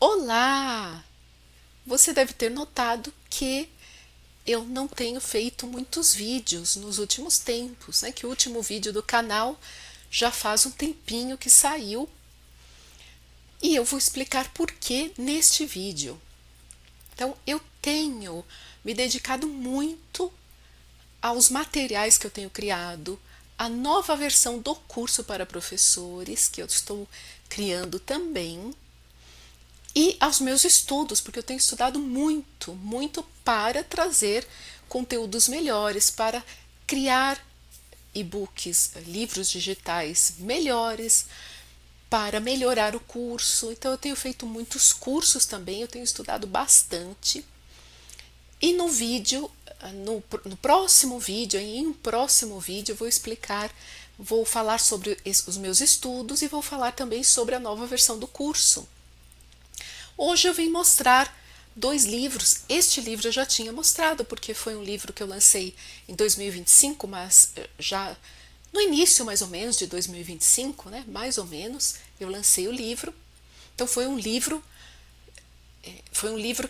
Olá! Você deve ter notado que eu não tenho feito muitos vídeos nos últimos tempos, né? Que o último vídeo do canal já faz um tempinho que saiu e eu vou explicar por que neste vídeo. Então, eu tenho me dedicado muito aos materiais que eu tenho criado, a nova versão do curso para professores que eu estou criando também. E aos meus estudos, porque eu tenho estudado muito, muito para trazer conteúdos melhores, para criar e-books, livros digitais melhores, para melhorar o curso. Então eu tenho feito muitos cursos também, eu tenho estudado bastante. E no vídeo, no próximo vídeo, em um próximo vídeo, eu vou explicar, vou falar sobre os meus estudos e vou falar também sobre a nova versão do curso. Hoje eu vim mostrar dois livros. Este livro eu já tinha mostrado, porque foi um livro que eu lancei em 2025, mas já no início mais ou menos de 2025, né? Mais ou menos, eu lancei o livro. Então foi um livro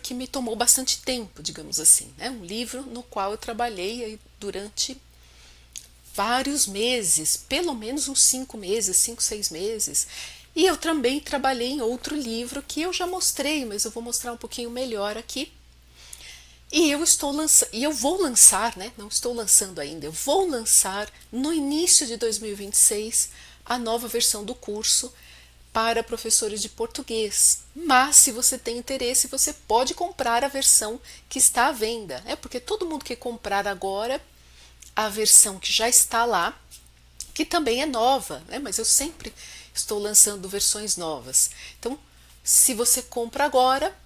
que me tomou bastante tempo, digamos assim, né? Um livro no qual eu trabalhei aí durante vários meses, pelo menos uns 5 meses, 5, 6 meses. E eu também trabalhei em outro livro que eu já mostrei, mas eu vou mostrar um pouquinho melhor aqui. E eu vou lançar, né? Não estou lançando ainda, eu vou lançar no início de 2026 a nova versão do curso para professores de português. Mas se você tem interesse, você pode comprar a versão que está à venda, né? Porque todo mundo que comprar agora a versão que já está lá, que também é nova, né? Mas eu sempre estou lançando versões novas. Então, se você compra agora,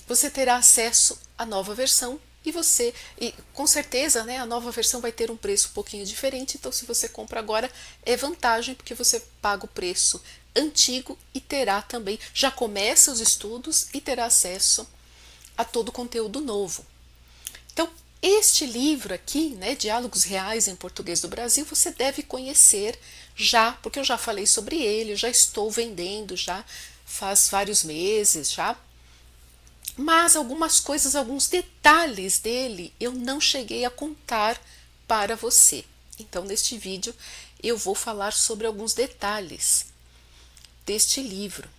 você terá acesso à nova versão e com certeza, né, a nova versão vai ter um preço um pouquinho diferente. Então, se você compra agora, é vantagem porque você paga o preço antigo e terá também, já começa os estudos e terá acesso a todo o conteúdo novo. Então, este livro aqui, né, Diálogos Reais em Português do Brasil, você deve conhecer já, porque eu já falei sobre ele, já estou vendendo já faz vários meses já. Mas algumas coisas, alguns detalhes dele eu não cheguei a contar para você. Então, neste vídeo eu vou falar sobre alguns detalhes deste livro.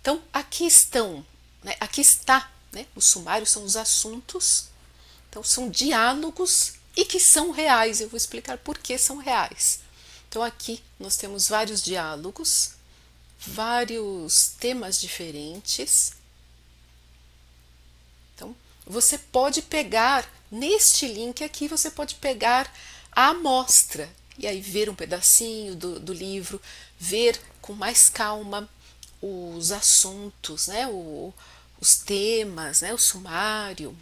Então, aqui estão, né, aqui está, né, o sumário são os assuntos. Então, são diálogos e que são reais. Eu vou explicar por que são reais. Então, aqui nós temos vários diálogos, vários temas diferentes. Então, você pode pegar, neste link aqui, você pode pegar a amostra e aí ver um pedacinho do livro, ver com mais calma os assuntos, né, os temas, né, o sumário.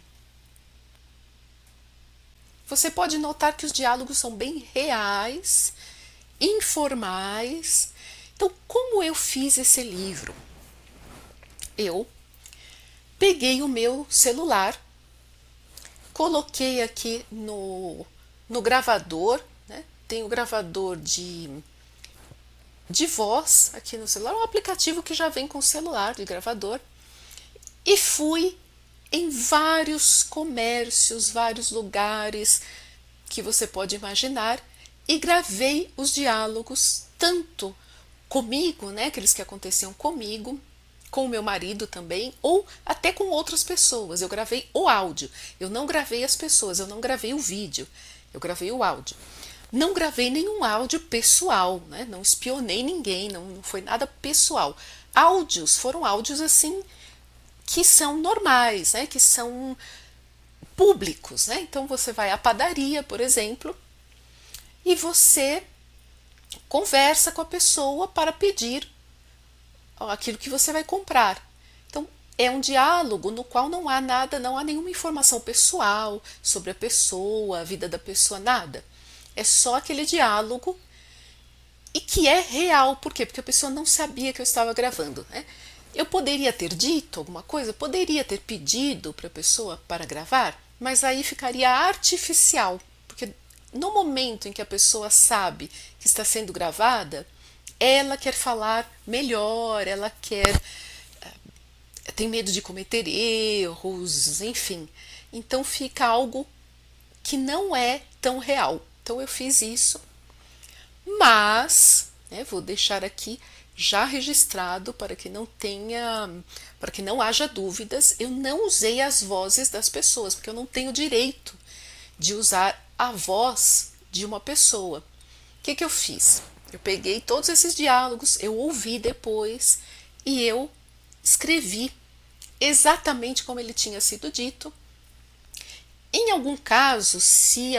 Você pode notar que os diálogos são bem reais, informais. Então, como eu fiz esse livro? Eu peguei o meu celular, coloquei aqui no gravador, né? Tem o gravador de voz aqui no celular, um aplicativo que já vem com o celular de gravador, e fui em vários comércios, vários lugares que você pode imaginar, e gravei os diálogos tanto comigo, né, aqueles que aconteciam comigo, com o meu marido também, ou até com outras pessoas. Eu gravei o áudio, eu não gravei as pessoas, eu não gravei o vídeo, eu gravei o áudio. Não gravei nenhum áudio pessoal, né? Não espionei ninguém, não foi nada pessoal. Áudios foram áudios assim que são normais, né? Que são públicos, né? Então você vai à padaria, por exemplo, e você conversa com a pessoa para pedir aquilo que você vai comprar. Então é um diálogo no qual não há nada, não há nenhuma informação pessoal sobre a pessoa, a vida da pessoa, nada. É só aquele diálogo e que é real. Por quê? Porque a pessoa não sabia que eu estava gravando, né? Eu poderia ter dito alguma coisa, poderia ter pedido para a pessoa para gravar, mas aí ficaria artificial, porque no momento em que a pessoa sabe que está sendo gravada, ela quer falar melhor, ela quer tem medo de cometer erros, enfim. Então fica algo que não é tão real. Então eu fiz isso, mas, né, vou deixar aqui já registrado para que não haja dúvidas, eu não usei as vozes das pessoas, porque eu não tenho direito de usar a voz de uma pessoa. O que eu fiz? Eu peguei todos esses diálogos, eu ouvi depois e eu escrevi exatamente como ele tinha sido dito. Em algum caso, se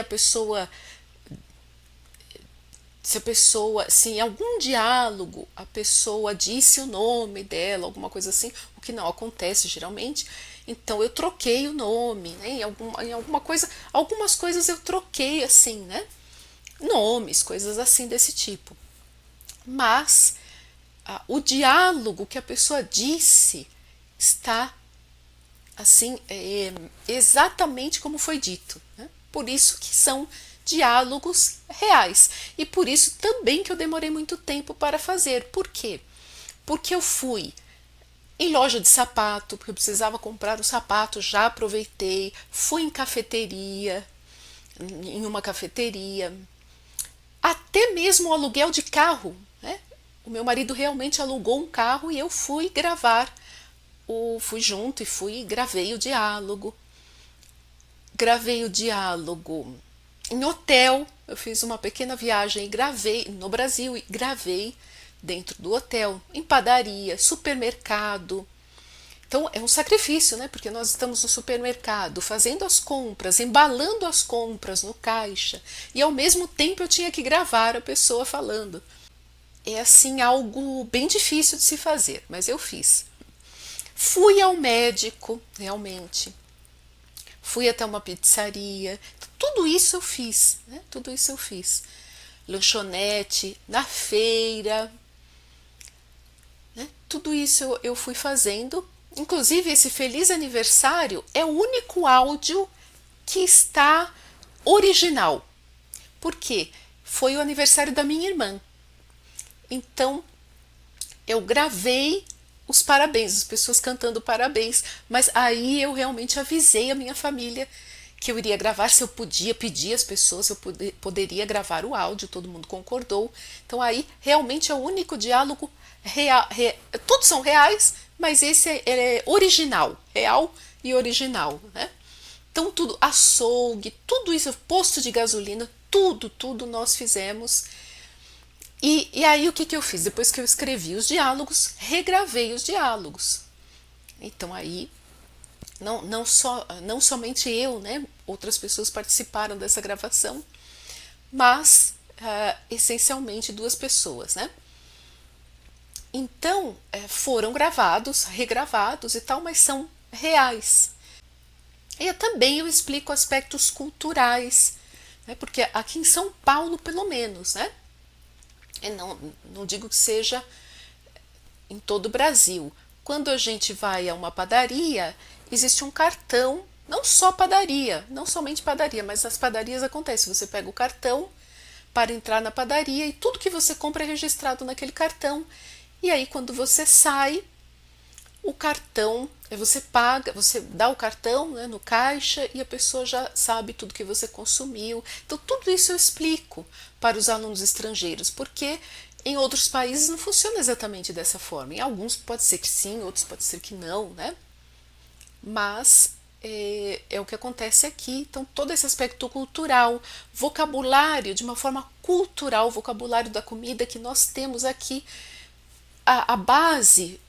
em algum diálogo a pessoa disse o nome dela, alguma coisa assim, o que não acontece geralmente, então eu troquei o nome, né? Em alguma coisa, algumas coisas eu troquei assim, né? Nomes, coisas assim desse tipo. Mas o diálogo que a pessoa disse está assim, exatamente como foi dito, né? Por isso que são diálogos reais. E por isso também que eu demorei muito tempo para fazer. Por quê? Porque eu fui em loja de sapato, porque eu precisava comprar o sapato, já aproveitei, fui em cafeteria, em uma cafeteria, até mesmo o aluguel de carro, né? O meu marido realmente alugou um carro e eu fui gravar, fui junto e fui e gravei o diálogo em hotel. Eu fiz uma pequena viagem e gravei no Brasil e gravei dentro do hotel, em padaria, supermercado. Então é um sacrifício, né? Porque nós estamos no supermercado, fazendo as compras, embalando as compras no caixa, e ao mesmo tempo eu tinha que gravar a pessoa falando. É assim algo bem difícil de se fazer, mas eu fiz. Fui ao médico, realmente. Fui até uma pizzaria. Tudo isso eu fiz, né? Tudo isso eu fiz. Lanchonete, na feira, né? Tudo isso eu fui fazendo. Inclusive, esse feliz aniversário é o único áudio que está original. Por quê? Foi o aniversário da minha irmã. Então, eu gravei os parabéns, as pessoas cantando parabéns, mas aí eu realmente avisei a minha família que eu iria gravar, se eu podia pedir às pessoas, se eu poderia gravar o áudio, todo mundo concordou. Então aí realmente é o único diálogo real, todos são reais, mas esse é original, real e original, né? Então tudo, açougue, tudo isso, posto de gasolina, tudo nós fizemos. E aí o que eu fiz? Depois que eu escrevi os diálogos, regravei os diálogos. Então aí não somente eu, né? Outras pessoas participaram dessa gravação, mas essencialmente duas pessoas, né? Então foram gravados, regravados e tal, mas são reais. E também eu explico aspectos culturais, né? Porque aqui em São Paulo, pelo menos, né? Não digo que seja em todo o Brasil. Quando a gente vai a uma padaria, existe um cartão, não só padaria, não somente padaria, mas nas padarias acontece, você pega o cartão para entrar na padaria e tudo que você compra é registrado naquele cartão. E aí quando você sai, o cartão, você paga, você dá o cartão, né, no caixa e a pessoa já sabe tudo que você consumiu. Então tudo isso eu explico para os alunos estrangeiros, porque em outros países não funciona exatamente dessa forma. Em alguns pode ser que sim, outros pode ser que não, né? Mas é o que acontece aqui. Então todo esse aspecto cultural, vocabulário de uma forma cultural, vocabulário da comida que nós temos aqui, a base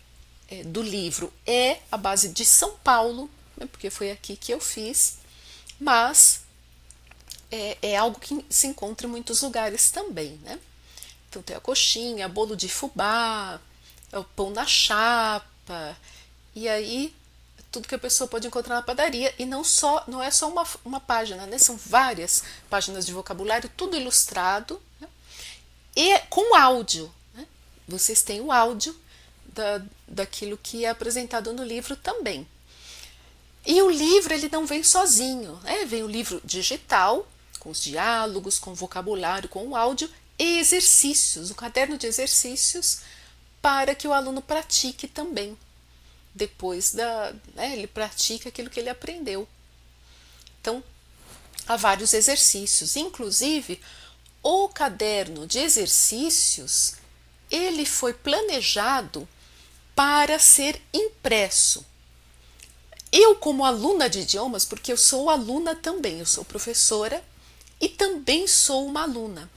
do livro é a base de São Paulo, né, porque foi aqui que eu fiz, mas é algo que se encontra em muitos lugares também, né? Então tem a coxinha, bolo de fubá, o pão na chapa, e aí tudo que a pessoa pode encontrar na padaria, e não é só uma página, né? São várias páginas de vocabulário, tudo ilustrado, né? E com áudio, né? Vocês têm o áudio daquilo que é apresentado no livro também. E o livro ele não vem sozinho, né? Vem o livro digital, com os diálogos, com o vocabulário, com o áudio e exercícios, o caderno de exercícios para que o aluno pratique também. depois ele pratica aquilo que ele aprendeu. Então, há vários exercícios, inclusive o caderno de exercícios, ele foi planejado para ser impresso. Eu, como aluna de idiomas, porque eu sou aluna também, eu sou professora e também sou uma aluna.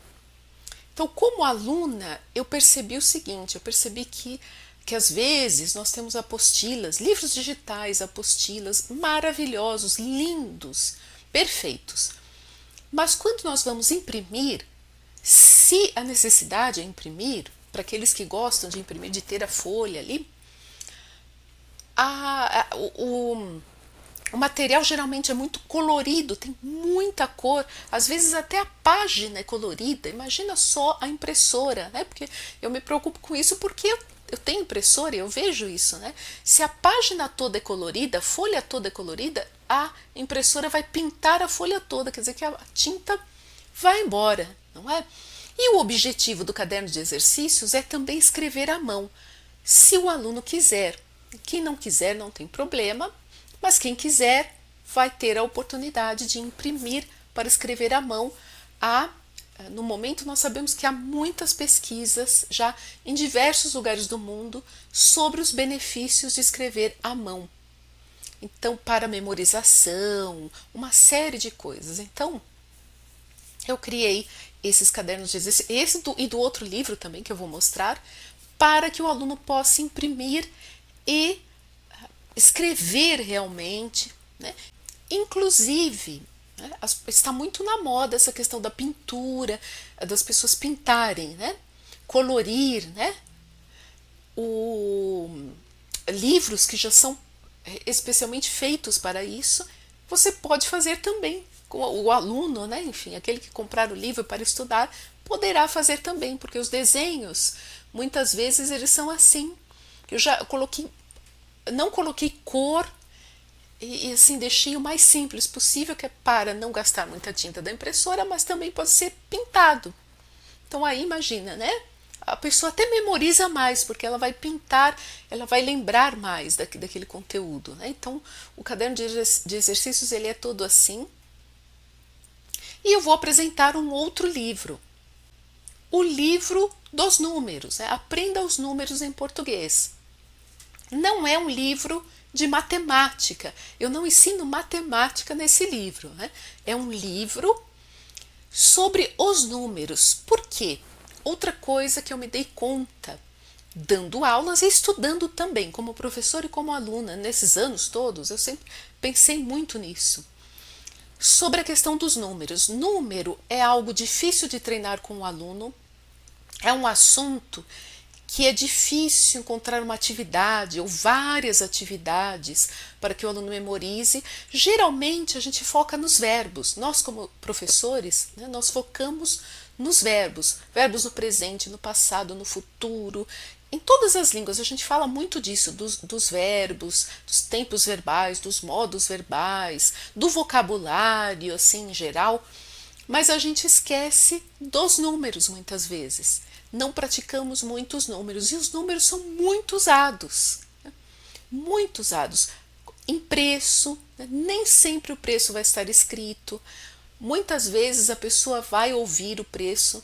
Então, como aluna, eu percebi o seguinte, eu percebi que às vezes nós temos apostilas, livros digitais, apostilas maravilhosos, lindos, perfeitos. Mas quando nós vamos imprimir, se a necessidade é imprimir, para aqueles que gostam de imprimir, de ter a folha ali, o material geralmente é muito colorido, tem muita cor, às vezes até a página é colorida. Imagina só a impressora, né? Porque eu me preocupo com isso porque eu tenho impressora e eu vejo isso, né? Se a página toda é colorida, a folha toda é colorida, a impressora vai pintar a folha toda, quer dizer que a tinta vai embora, não é? E o objetivo do caderno de exercícios é também escrever à mão, se o aluno quiser. Quem não quiser não tem problema, mas quem quiser vai ter a oportunidade de imprimir para escrever à mão. No momento nós sabemos que há muitas pesquisas já em diversos lugares do mundo sobre os benefícios de escrever à mão. Então, para memorização, uma série de coisas. Então, eu criei esses cadernos de exercício, e do outro livro também que eu vou mostrar, para que o aluno possa imprimir e escrever realmente, né? Inclusive, né, está muito na moda essa questão da pintura, das pessoas pintarem, né? Colorir, né? Livros que já são especialmente feitos para isso, você pode fazer também. O aluno, né, enfim, aquele que comprar o livro para estudar, poderá fazer também, porque os desenhos, muitas vezes, eles são assim. Eu já não coloquei cor e assim, deixei o mais simples possível, que é para não gastar muita tinta da impressora, mas também pode ser pintado. Então aí imagina, né? A pessoa até memoriza mais, porque ela vai pintar, ela vai lembrar mais daquele conteúdo, né? Então, o caderno de exercícios, ele é todo assim. E eu vou apresentar um outro livro. O livro dos números, né? Aprenda os números em português. Não é um livro de matemática. Eu não ensino matemática nesse livro, né? É um livro sobre os números. Por quê? Outra coisa que eu me dei conta, dando aulas e estudando também, como professora e como aluna, nesses anos todos, eu sempre pensei muito nisso. Sobre a questão dos números. Número é algo difícil de treinar com o aluno, é um assunto que é difícil encontrar uma atividade ou várias atividades para que o aluno memorize. Geralmente a gente foca nos verbos. Nós, como professores, né, nós focamos nos verbos. Verbos no presente, no passado, no futuro. Em todas as línguas a gente fala muito disso, dos verbos, dos tempos verbais, dos modos verbais, do vocabulário, assim, em geral. Mas a gente esquece dos números muitas vezes. Não praticamos muitos números, e os números são muito usados, né? Muito usados. Em preço, né? Nem sempre o preço vai estar escrito. Muitas vezes a pessoa vai ouvir o preço.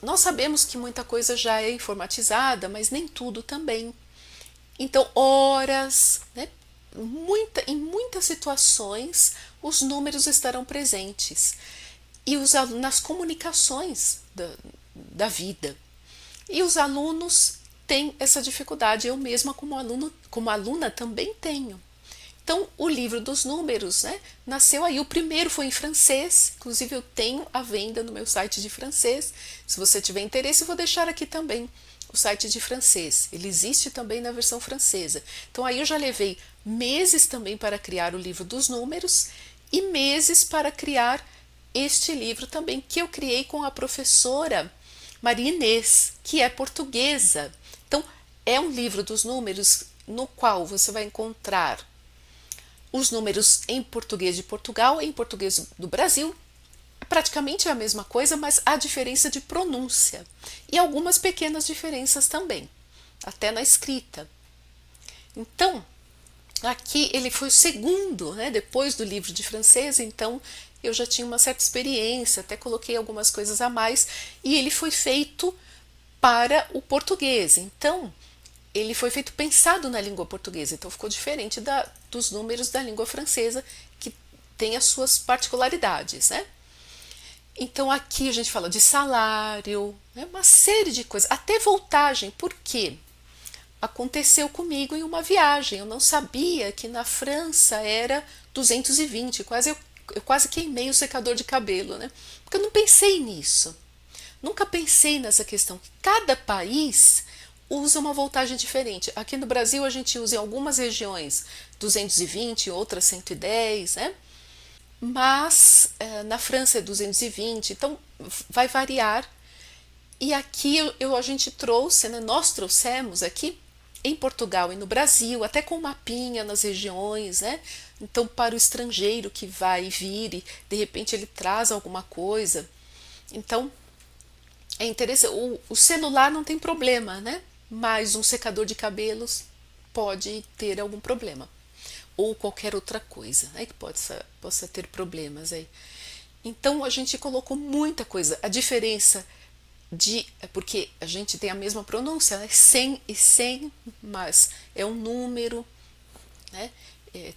Nós sabemos que muita coisa já é informatizada, mas nem tudo também. Então, horas, né? Em muitas situações, os números estarão presentes. E nas comunicações da vida. E os alunos têm essa dificuldade. Eu mesma, como aluna, também tenho. Então, o livro dos números, né, nasceu aí. O primeiro foi em francês, inclusive eu tenho à venda no meu site de francês. Se você tiver interesse, eu vou deixar aqui também o site de francês. Ele existe também na versão francesa. Então, aí eu já levei meses também para criar o livro dos números e meses para criar este livro também, que eu criei com a professora Maria Inês, que é portuguesa. Então, é um livro dos números no qual você vai encontrar os números em português de Portugal e em português do Brasil. Praticamente é a mesma coisa, mas há diferença de pronúncia e algumas pequenas diferenças também, até na escrita. Então, aqui ele foi o segundo, né, depois do livro de francês, então eu já tinha uma certa experiência, até coloquei algumas coisas a mais, e ele foi feito para o português. Então, ele foi feito pensado na língua portuguesa, então ficou diferente dos números da língua francesa, que tem as suas particularidades, né? Então aqui a gente fala de salário, né, uma série de coisas, até voltagem. Por quê? Aconteceu comigo em uma viagem. Eu não sabia que na França era 220, eu quase queimei o secador de cabelo, né? Porque eu não pensei nisso. Nunca pensei nessa questão. Cada país usa uma voltagem diferente. Aqui no Brasil a gente usa em algumas regiões 220, outras 110, né? Mas na França é 220, então vai variar. E aqui a gente trouxe, né, nós trouxemos aqui em Portugal e no Brasil, até com mapinha nas regiões, né? Então, para o estrangeiro que vai vir e de repente ele traz alguma coisa. Então, é interessante. O celular não tem problema, né? Mas um secador de cabelos pode ter algum problema. Ou qualquer outra coisa, né, que possa ter problemas aí. Então a gente colocou muita coisa. A diferença porque a gente tem a mesma pronúncia, né? 100 e 100, mas é um número, né?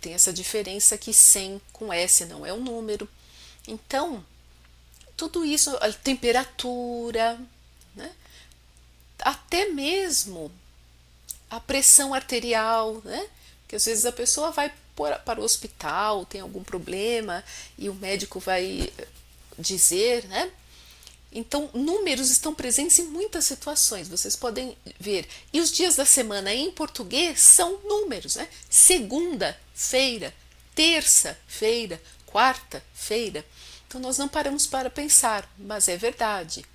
Tem essa diferença que 100 com S não é um número. Então, tudo isso, a temperatura, né? Até mesmo a pressão arterial, né? Que às vezes a pessoa vai para o hospital, tem algum problema e o médico vai dizer, né? Então, números estão presentes em muitas situações, vocês podem ver. E os dias da semana em português são números, né? Segunda-feira, terça-feira, quarta-feira. Então, nós não paramos para pensar, mas é verdade.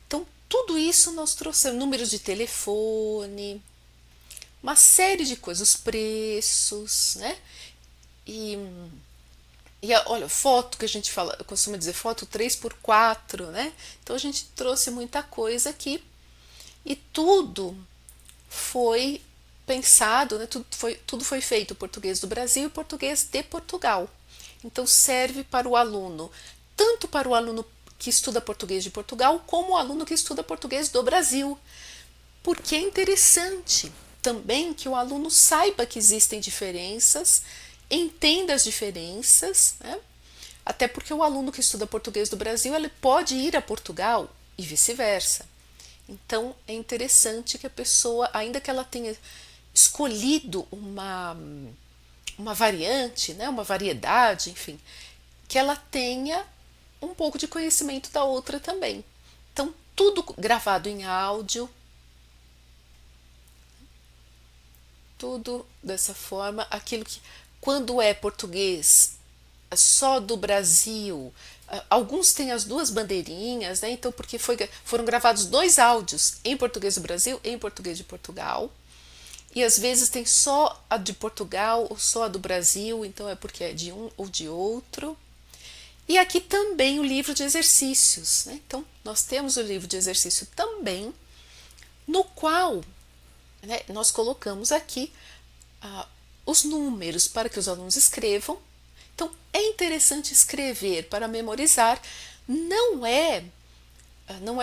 Então, tudo isso nós trouxemos, números de telefone, uma série de coisas, os preços, né? E, olha, foto que a gente fala, costuma dizer foto 3x4, né? Então a gente trouxe muita coisa aqui e tudo foi pensado, né? Tudo foi feito português do Brasil e português de Portugal. Então serve para o aluno, tanto para o aluno que estuda português de Portugal, como o aluno que estuda português do Brasil. Porque é interessante também que o aluno saiba que existem diferenças, entenda as diferenças, né? Até porque o aluno que estuda português do Brasil ele pode ir a Portugal e vice-versa. Então é interessante que a pessoa, ainda que ela tenha escolhido uma variante, né, uma variedade, enfim, que ela tenha um pouco de conhecimento da outra também. Então, tudo gravado em áudio, tudo dessa forma, aquilo que quando é português só do Brasil, alguns têm as duas bandeirinhas, né? Então porque foram gravados dois áudios em português do Brasil e em português de Portugal. E às vezes tem só a de Portugal ou só a do Brasil, então é porque é de um ou de outro. E aqui também o livro de exercícios, né? Então nós temos o livro de exercício também, no qual, né, nós colocamos aqui os números para que os alunos escrevam. Então é interessante escrever para memorizar. Não é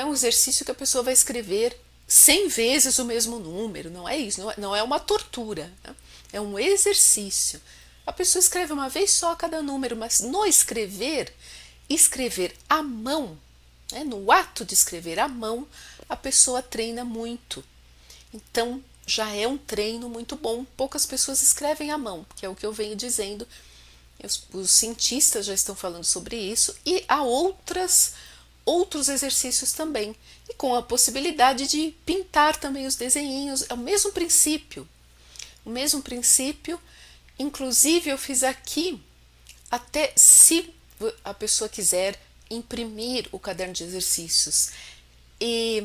um exercício que a pessoa vai escrever 100 vezes o mesmo número, não é isso, não é uma tortura, né? É um exercício. A pessoa escreve uma vez só cada número, mas no escrever à mão, né, no ato de escrever à mão, a pessoa treina muito. Então, já é um treino muito bom. Poucas pessoas escrevem à mão, que é o que eu venho dizendo. Os cientistas já estão falando sobre isso e há outros exercícios também. E com a possibilidade de pintar também os desenhinhos. É o mesmo princípio. O mesmo princípio. Inclusive, eu fiz aqui, até se a pessoa quiser imprimir o caderno de exercícios e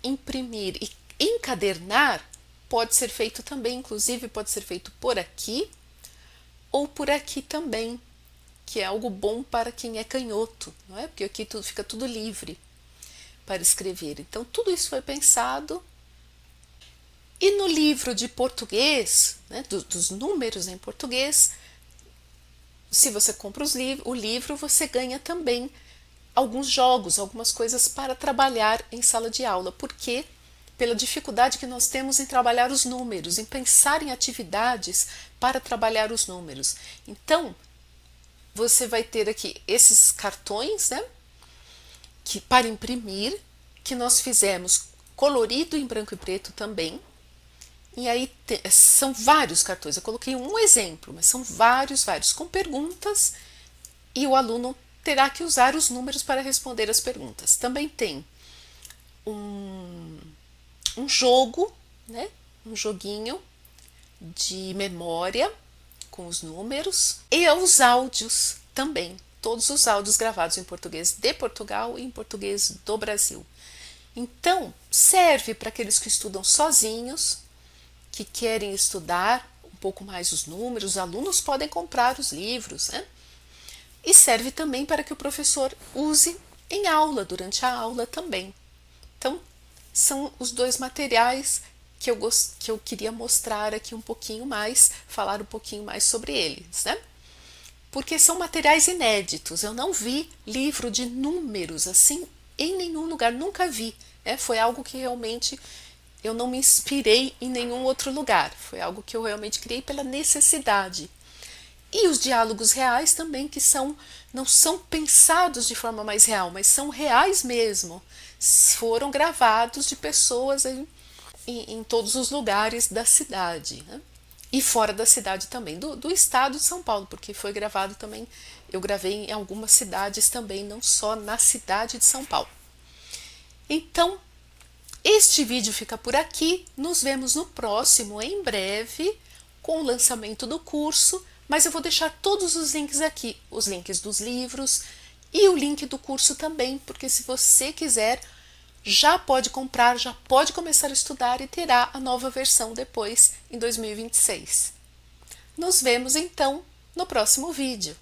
imprimir e encadernar, pode ser feito também, inclusive pode ser feito por aqui ou por aqui também, que é algo bom para quem é canhoto, não é? Porque aqui fica tudo livre para escrever. Então tudo isso foi pensado E no livro de português, né, dos números em português, se você compra o livro, você ganha também alguns jogos, algumas coisas para trabalhar em sala de aula, porque pela dificuldade que nós temos em trabalhar os números, em pensar em atividades para trabalhar os números. Então, você vai ter aqui esses cartões, né, que para imprimir, que nós fizemos colorido em branco e preto também. E aí são vários cartões, eu coloquei um exemplo, mas são vários, com perguntas, e o aluno terá que usar os números para responder as perguntas. Também tem um jogo, né? Um joguinho de memória com os números e os áudios também. Todos os áudios gravados em português de Portugal e em português do Brasil. Então, serve para aqueles que estudam sozinhos, que querem estudar um pouco mais os números. Os alunos podem comprar os livros, né? E serve também para que o professor use em aula, durante a aula também. Então, são os dois materiais que eu queria mostrar aqui um pouquinho mais, falar um pouquinho mais sobre eles, né? Porque são materiais inéditos. Eu não vi livro de números assim em nenhum lugar, nunca vi, né? Foi algo que realmente eu não me inspirei em nenhum outro lugar. Foi algo que eu realmente criei pela necessidade. E os diálogos reais também, que não são pensados de forma mais real, mas são reais mesmo. Foram gravados de pessoas em todos os lugares da cidade, né? E fora da cidade também, do estado de São Paulo, porque foi gravado também, eu gravei em algumas cidades também, não só na cidade de São Paulo. Então, este vídeo fica por aqui, nos vemos no próximo, em breve, com o lançamento do curso, mas eu vou deixar todos os links aqui, os links dos livros e o link do curso também, porque se você quiser, já pode comprar, já pode começar a estudar e terá a nova versão depois, em 2026. Nos vemos então no próximo vídeo.